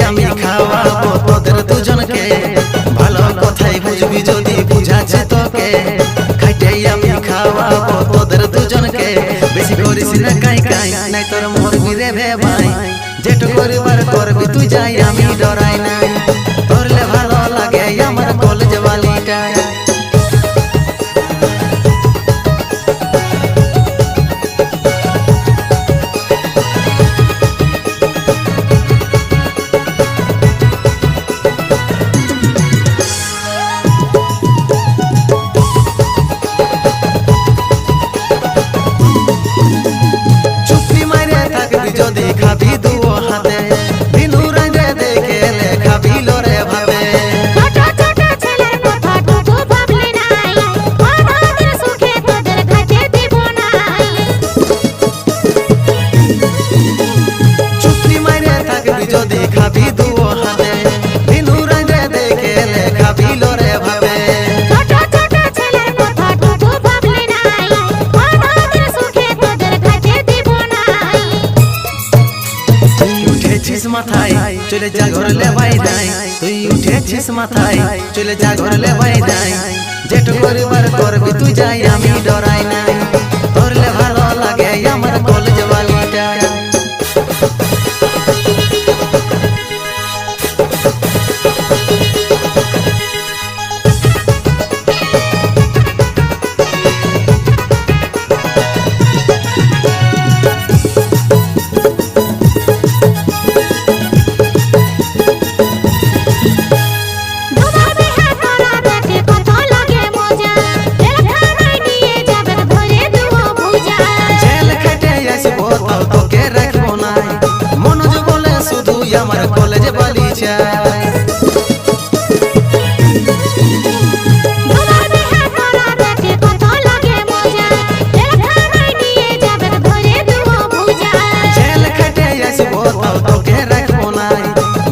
আমি খাওয়াবো তোদের দুজনকে, ভালো কথাই বুঝবি যদি বুঝাচ্ছে তোকে। খাইটাই আমি খাওয়াবো তোদের দুজনকে, বেশি করিস না কাই কাই নাই তোর মরবি রে ভে ভাই। যেটু করিবার করবি তুই যাই আমি ডরাই নাই, তোরলে ভালো লাগে আমার কলেজ বালিটা। যদি খাবি দুও হাতে দিনু রাতে দেখে লে খাবি লরে ভাবে। ছোট ছোট ছেলের কথা টুকু ভাবলি নাই, আমাদের সুখে তোদের খাইতে দিব নাই। চুপটি মাইরে থাকবি যদি খাবি দুও হাতে দিনু রাতে দেখে লে খাবি লরে ভাবে। ছোট ছোট ছেলের কথা টুকু ভাবলি নাই, আমাদের সুখে তোদের খাইতে দিব নাই। তুই উঠেছিস মাথায় চলে যা ঘর লেবাই নাই, তুই উঠেছিস মাথায় চলে যা ঘর লেবাই নাই। যেটু করিবার করবি তুই যাই আমি ডরাই নাই, তোরলে ভালো লাগে আমার কলেজ বালিটা। আমার কলেজ বালি চাই জেল খেটে আসবো তাও তোকে রাখবো নাই,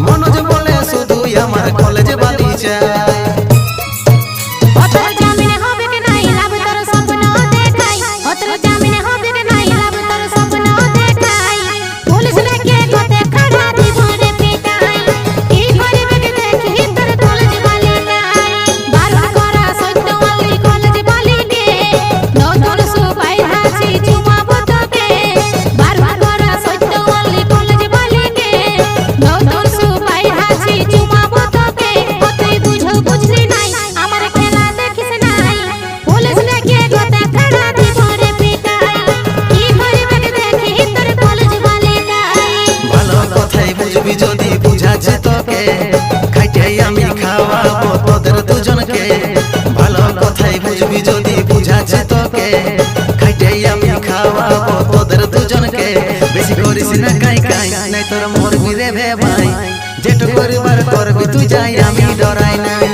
মনোজ বলে শুধু আমার কলেজ বালি চাই। যদি বুঝাচ্ছে তোকে খাইটাই আমি খাওয়াবো তোদের দুজনকে, ভালো কথাই বুঝবি যদি বুঝাচ্ছে তোকে খাইটাই আমি খাওয়াবো তোদের দুজনকে। বেশি করিস না কাই কাই নাই তোর মরবি রে ভে ভাই, যেটু করিবার করবি তুই যাই আমি ডরাই নাই।